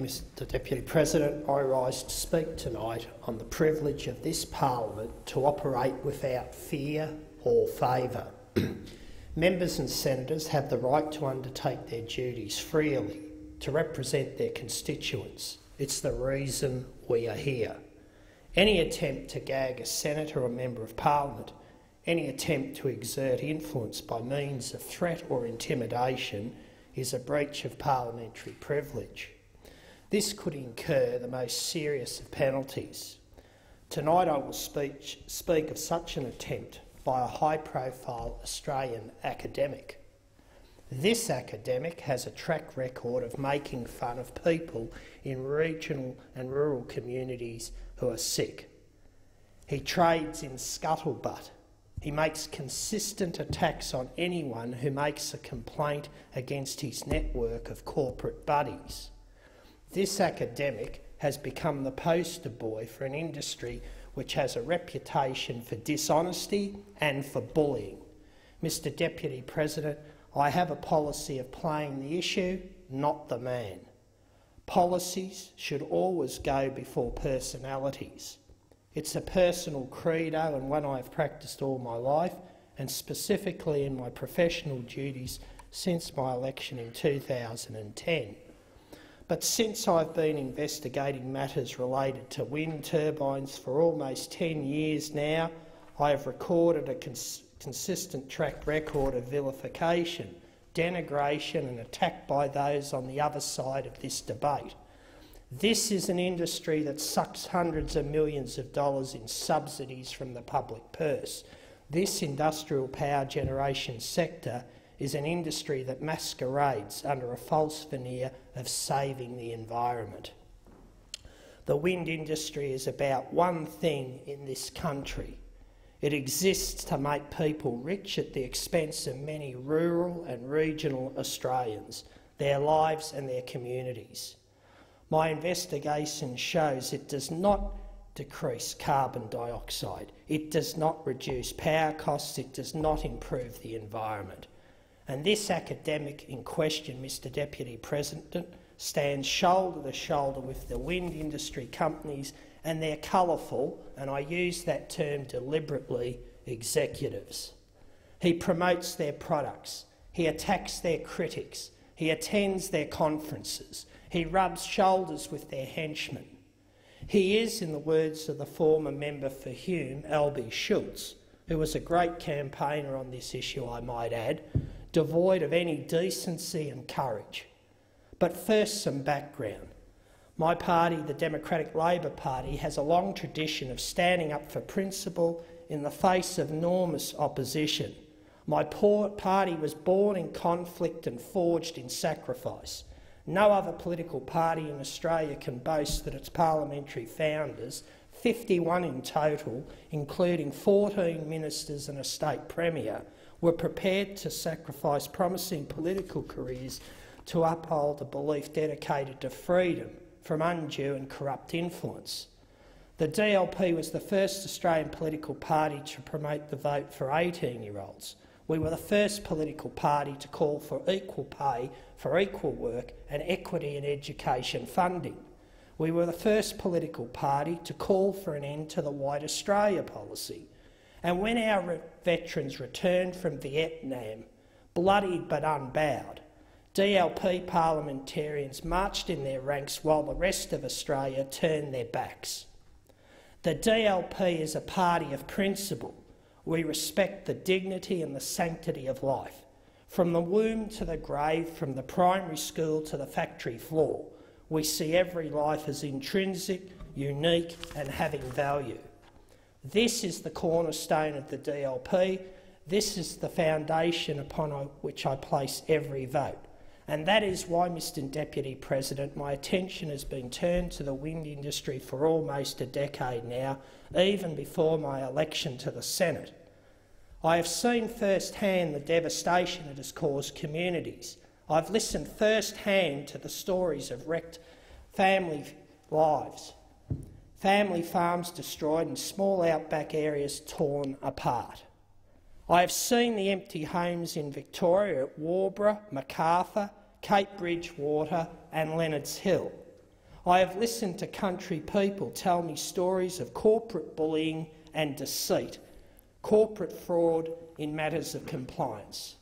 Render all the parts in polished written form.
Mr Deputy President, I rise to speak tonight on the privilege of this Parliament to operate without fear or favour. Members and senators have the right to undertake their duties freely, to represent their constituents. It's the reason we are here. Any attempt to gag a senator or member of Parliament, any attempt to exert influence by means of threat or intimidation is a breach of parliamentary privilege. This could incur the most serious of penalties. Tonight I will speak of such an attempt by a high-profile Australian academic. This academic has a track record of making fun of people in regional and rural communities who are sick. He trades in scuttlebutt. He makes consistent attacks on anyone who makes a complaint against his network of corporate buddies. This academic has become the poster boy for an industry which has a reputation for dishonesty and for bullying. Mr Deputy President, I have a policy of playing the issue, not the man. Policies should always go before personalities. It's a personal credo and one I have practiced all my life, and specifically in my professional duties since my election in 2010. But since I've been investigating matters related to wind turbines for almost 10 years now, I have recorded a consistent track record of vilification, denigration and attack by those on the other side of this debate. This is an industry that sucks hundreds of millions of dollars in subsidies from the public purse. This industrial power generation sector is an industry that masquerades under a false veneer of saving the environment. The wind industry is about one thing in this country. It exists to make people rich at the expense of many rural and regional Australians, their lives and their communities. My investigation shows it does not decrease carbon dioxide, it does not reduce power costs, it does not improve the environment. And this academic in question, Mr Deputy President, stands shoulder to shoulder with the wind industry companies and their colourful, and I use that term deliberately, executives. He promotes their products, he attacks their critics, he attends their conferences, he rubs shoulders with their henchmen. He is, in the words of the former member for Hume, Albie Schultz, who was a great campaigner on this issue, I might add, devoid of any decency and courage. But first, some background. My party, the Democratic Labor Party, has a long tradition of standing up for principle in the face of enormous opposition. My party was born in conflict and forged in sacrifice. No other political party in Australia can boast that its parliamentary founders, 51 in total, including 14 ministers and a state premier, were prepared to sacrifice promising political careers to uphold a belief dedicated to freedom from undue and corrupt influence. The DLP was the first Australian political party to promote the vote for 18-year-olds. We were the first political party to call for equal pay for equal work and equity in education funding. We were the first political party to call for an end to the White Australia policy. And when our veterans returned from Vietnam, bloodied but unbowed, DLP parliamentarians marched in their ranks while the rest of Australia turned their backs. The DLP is a party of principle. We respect the dignity and the sanctity of life. From the womb to the grave, from the primary school to the factory floor, we see every life as intrinsic, unique and having value. This is the cornerstone of the DLP. This is the foundation upon which I place every vote. And that is why, Mr Deputy President, my attention has been turned to the wind industry for almost a decade now, even before my election to the Senate. I have seen firsthand the devastation it has caused communities. I've listened firsthand to the stories of wrecked family lives, family farms destroyed and small outback areas torn apart. I have seen the empty homes in Victoria at Warborough, Macarthur, Cape Bridgewater and Leonards Hill. I have listened to country people tell me stories of corporate bullying and deceit, corporate fraud in matters of compliance.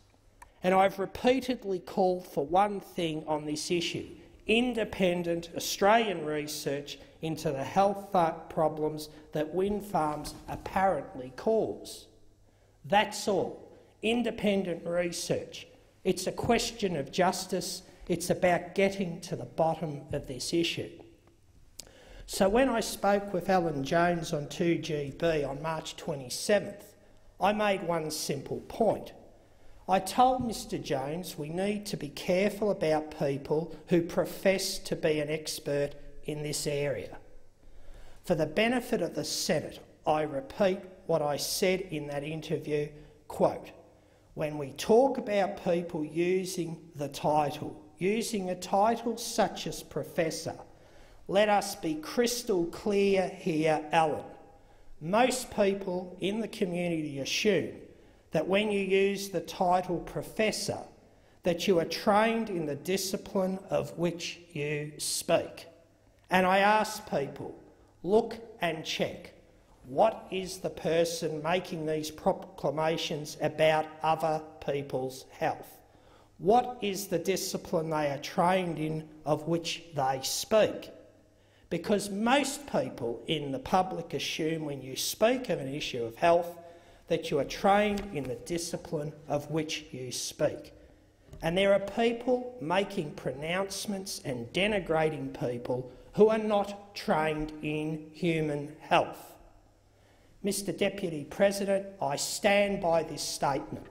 And I've repeatedly called for one thing on this issue: independent Australian research into the health problems that wind farms apparently cause. That's all. Independent research. It's a question of justice. It's about getting to the bottom of this issue. So when I spoke with Alan Jones on 2GB on March 27th, I made one simple point. I told Mr Jones we need to be careful about people who profess to be an expert in this area. For the benefit of the Senate, I repeat what I said in that interview, quote, "When we talk about people using a title such as Professor, let us be crystal clear here, Alan. Most people in the community assume that when you use the title Professor, that you are trained in the discipline of which you speak. And I ask people, look and check. What is the person making these proclamations about other people's health? What is the discipline they are trained in of which they speak? Because most people in the public assume when you speak of an issue of health that you are trained in the discipline of which you speak. And there are people making pronouncements and denigrating people who are not trained in human health. Mr Deputy President, I stand by this statement.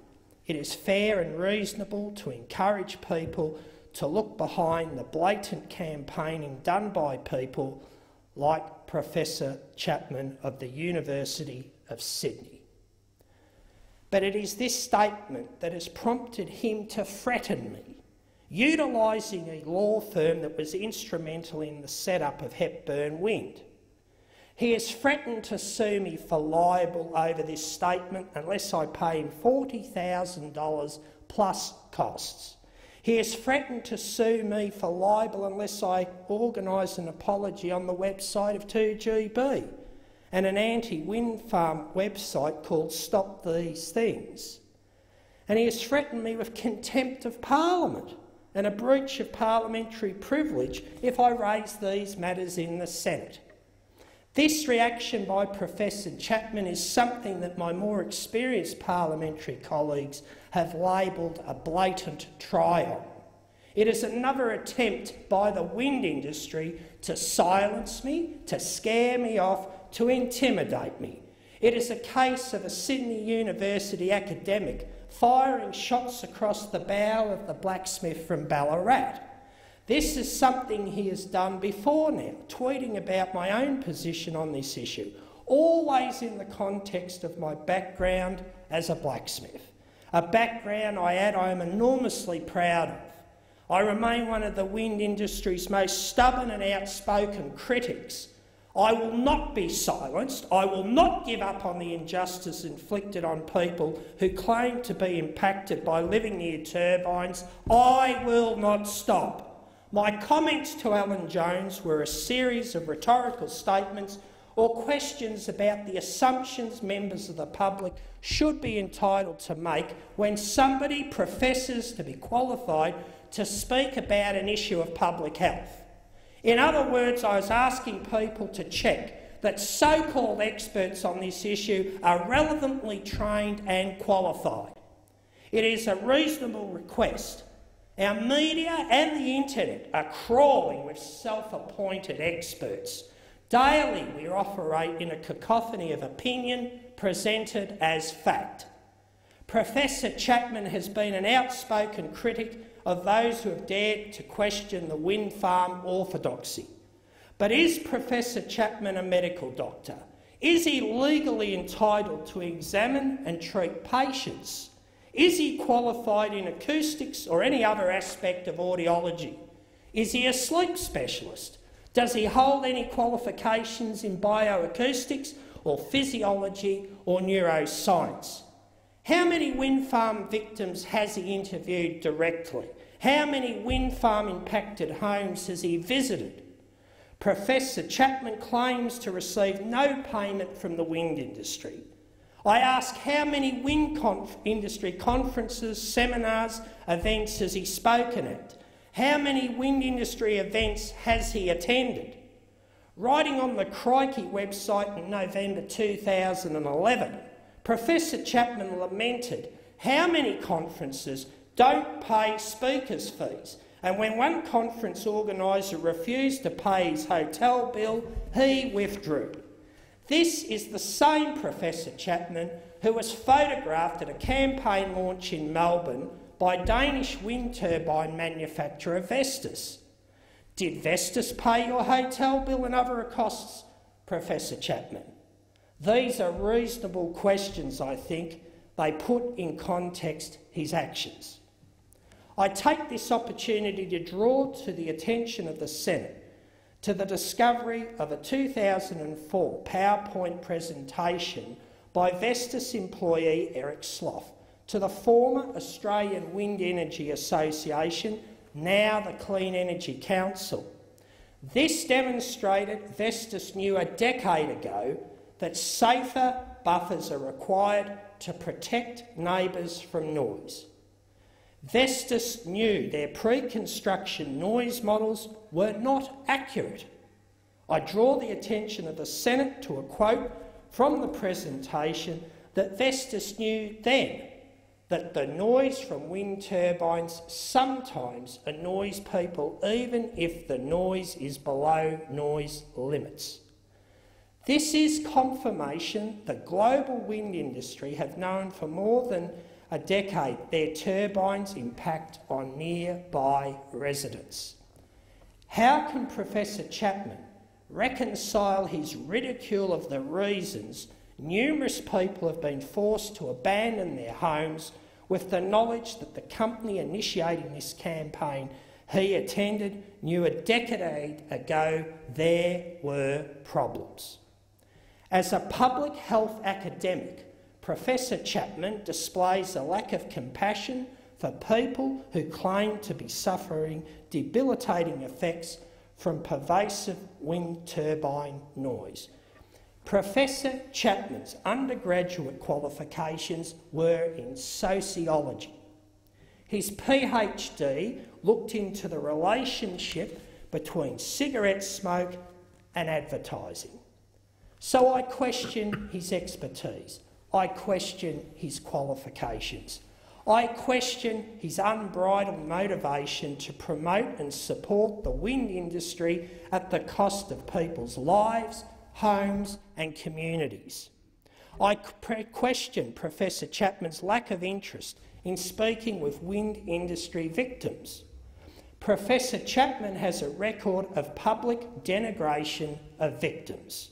It is fair and reasonable to encourage people to look behind the blatant campaigning done by people like Professor Chapman of the University of Sydney. But it is this statement that has prompted him to threaten me, utilising a law firm that was instrumental in the setup of Hepburn Wind. He has threatened to sue me for libel over this statement unless I pay him $40,000 plus costs. He has threatened to sue me for libel unless I organise an apology on the website of 2GB and an anti-wind farm website called Stop These Things. And he has threatened me with contempt of Parliament and a breach of parliamentary privilege if I raise these matters in the Senate. This reaction by Professor Chapman is something that my more experienced parliamentary colleagues have labelled a blatant try-on. It is another attempt by the wind industry to silence me, to scare me off, to intimidate me. It is a case of a Sydney University academic firing shots across the bow of the blacksmith from Ballarat. This is something he has done before now, tweeting about my own position on this issue, always in the context of my background as a blacksmith, a background I am enormously proud of. I remain one of the wind industry's most stubborn and outspoken critics. I will not be silenced. I will not give up on the injustice inflicted on people who claim to be impacted by living near turbines. I will not stop. My comments to Alan Jones were a series of rhetorical statements or questions about the assumptions members of the public should be entitled to make when somebody professes to be qualified to speak about an issue of public health. In other words, I was asking people to check that so-called experts on this issue are relevantly trained and qualified. It is a reasonable request. Our media and the internet are crawling with self-appointed experts. Daily we operate in a cacophony of opinion presented as fact. Professor Chapman has been an outspoken critic of those who have dared to question the wind farm orthodoxy. But is Professor Chapman a medical doctor? Is he legally entitled to examine and treat patients? Is he qualified in acoustics or any other aspect of audiology? Is he a sleep specialist? Does he hold any qualifications in bioacoustics or physiology or neuroscience? How many wind farm victims has he interviewed directly? How many wind farm impacted homes has he visited? Professor Chapman claims to receive no payment from the wind industry. I ask how many wind industry conferences, seminars, events has he spoken at? How many wind industry events has he attended? Writing on the Crikey website in November 2011, Professor Chapman lamented how many conferences don't pay speakers' fees, and when one conference organiser refused to pay his hotel bill, he withdrew. This is the same Professor Chapman who was photographed at a campaign launch in Melbourne by Danish wind turbine manufacturer Vestas. Did Vestas pay your hotel bill and other costs, Professor Chapman? These are reasonable questions, I think. They put in context his actions. I take this opportunity to draw to the attention of the Senate to the discovery of a 2004 PowerPoint presentation by Vestas employee Eric Slough to the former Australian Wind Energy Association, now the Clean Energy Council. This demonstrated Vestas knew a decade ago that safer buffers are required to protect neighbours from noise. Vestas knew their pre-construction noise models were not accurate. I draw the attention of the Senate to a quote from the presentation that Vestas knew then that the noise from wind turbines sometimes annoys people even if the noise is below noise limits. This is confirmation the global wind industry have known for more than a decade their turbines impact on nearby residents. How can Professor Chapman reconcile his ridicule of the reasons numerous people have been forced to abandon their homes with the knowledge that the company initiating this campaign he attended knew a decade ago there were problems? As a public health academic, Professor Chapman displays a lack of compassion for people who claim to be suffering debilitating effects from pervasive wind turbine noise. Professor Chapman's undergraduate qualifications were in sociology. His PhD looked into the relationship between cigarette smoke and advertising. So I question his expertise. I question his qualifications. I question his unbridled motivation to promote and support the wind industry at the cost of people's lives, homes and communities. I question Professor Chapman's lack of interest in speaking with wind industry victims. Professor Chapman has a record of public denigration of victims.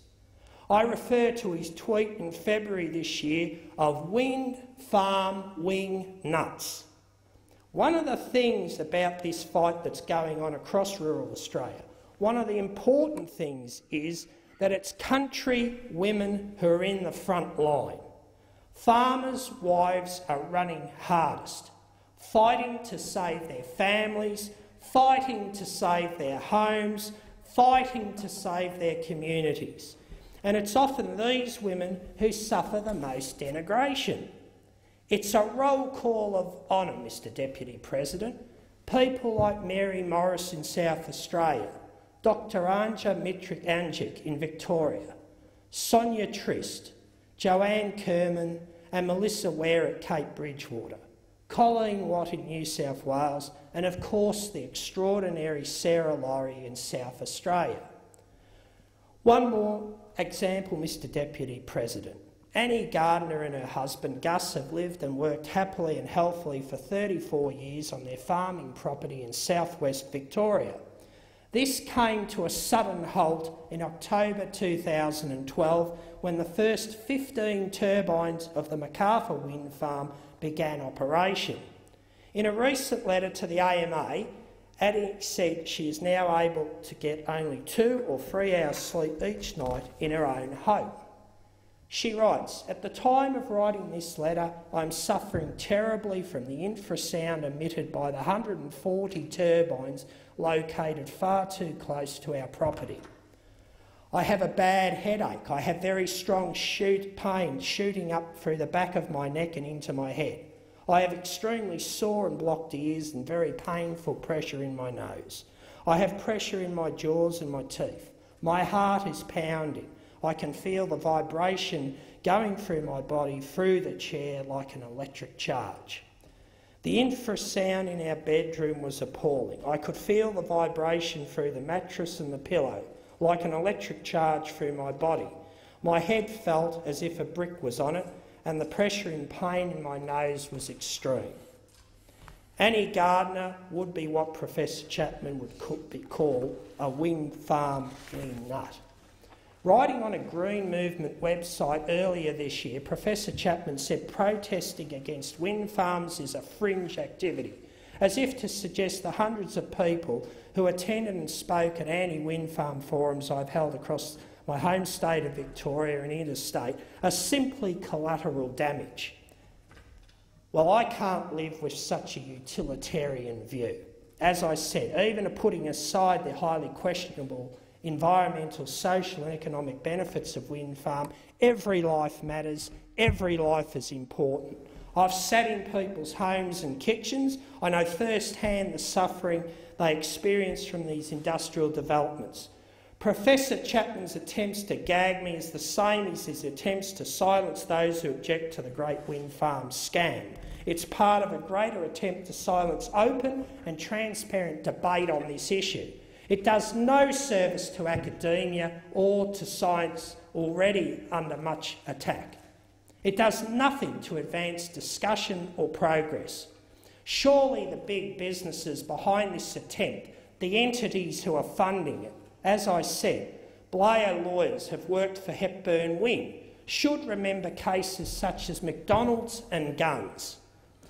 I refer to his tweet in February this year of wind farm wing nuts. One of the things about this fight that's going on across rural Australia, one of the important things is that it's country women who are in the front line. Farmers' wives are running hardest, fighting to save their families, fighting to save their homes, fighting to save their communities. And it's often these women who suffer the most denigration. It's a roll call of honour, Mr Deputy President. People like Mary Morris in South Australia, Dr Anja Mitrik-Anjic in Victoria, Sonia Trist, Joanne Kerman and Melissa Ware at Cape Bridgewater, Colleen Watt in New South Wales and of course the extraordinary Sarah Laurie in South Australia. One more example, Mr Deputy President. Annie Gardner and her husband Gus have lived and worked happily and healthily for 34 years on their farming property in southwest Victoria. This came to a sudden halt in October 2012 when the first 15 turbines of the Macarthur wind farm began operation. In a recent letter to the AMA, Annie said she is now able to get only 2 or 3 hours sleep each night in her own home. She writes, "At the time of writing this letter, I'm suffering terribly from the infrasound emitted by the 140 turbines located far too close to our property. I have a bad headache. I have very strong pain shooting up through the back of my neck and into my head. I have extremely sore and blocked ears and very painful pressure in my nose. I have pressure in my jaws and my teeth. My heart is pounding. I can feel the vibration going through my body, through the chair, like an electric charge. The infrasound in our bedroom was appalling. I could feel the vibration through the mattress and the pillow, like an electric charge through my body. My head felt as if a brick was on it, and the pressure and pain in my nose was extreme." Annie Gardner would be what Professor Chapman would call a wind farm wing nut. Writing on a Green Movement website earlier this year, Professor Chapman said protesting against wind farms is a fringe activity, as if to suggest the hundreds of people who attended and spoke at anti-wind farm forums I've held across my home state of Victoria and interstate are simply collateral damage. Well, I can't live with such a utilitarian view. As I said, even putting aside the highly questionable environmental, social and economic benefits of wind farm, every life matters, every life is important. I've sat in people's homes and kitchens. I know firsthand the suffering they experience from these industrial developments. Professor Chapman's attempts to gag me is the same as his attempts to silence those who object to the Great Wind Farm scam. It's part of a greater attempt to silence open and transparent debate on this issue. It does no service to academia or to science already under much attack. It does nothing to advance discussion or progress. Surely the big businesses behind this attempt, the entities who are funding it, as I said, Blair lawyers have worked for Hepburn Wing, should remember cases such as McDonald's and guns.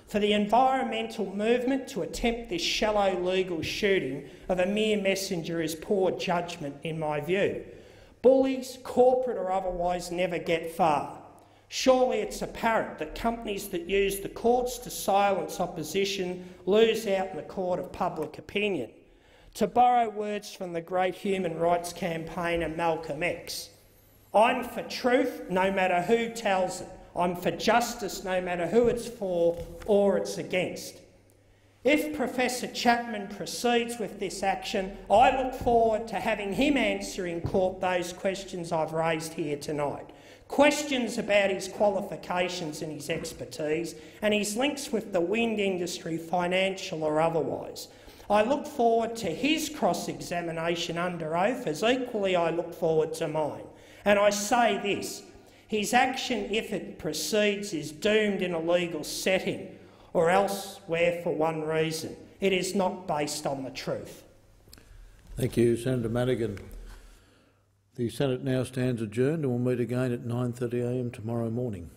For the environmental movement to attempt this shallow legal shooting of a mere messenger is poor judgment in my view. Bullies, corporate or otherwise, never get far. Surely it's apparent that companies that use the courts to silence opposition lose out in the court of public opinion. To borrow words from the great human rights campaigner Malcolm X, "I'm for truth no matter who tells it. I'm for justice no matter who it's for or it's against." If Professor Chapman proceeds with this action, I look forward to having him answer in court those questions I've raised here tonight. Questions about his qualifications and his expertise and his links with the wind industry, financial or otherwise. I look forward to his cross-examination under oath as equally I look forward to mine. And I say this, his action, if it proceeds, is doomed in a legal setting or elsewhere for one reason. It is not based on the truth. Thank you, Senator Madigan. The Senate now stands adjourned and will meet again at 9:30 a.m. tomorrow morning.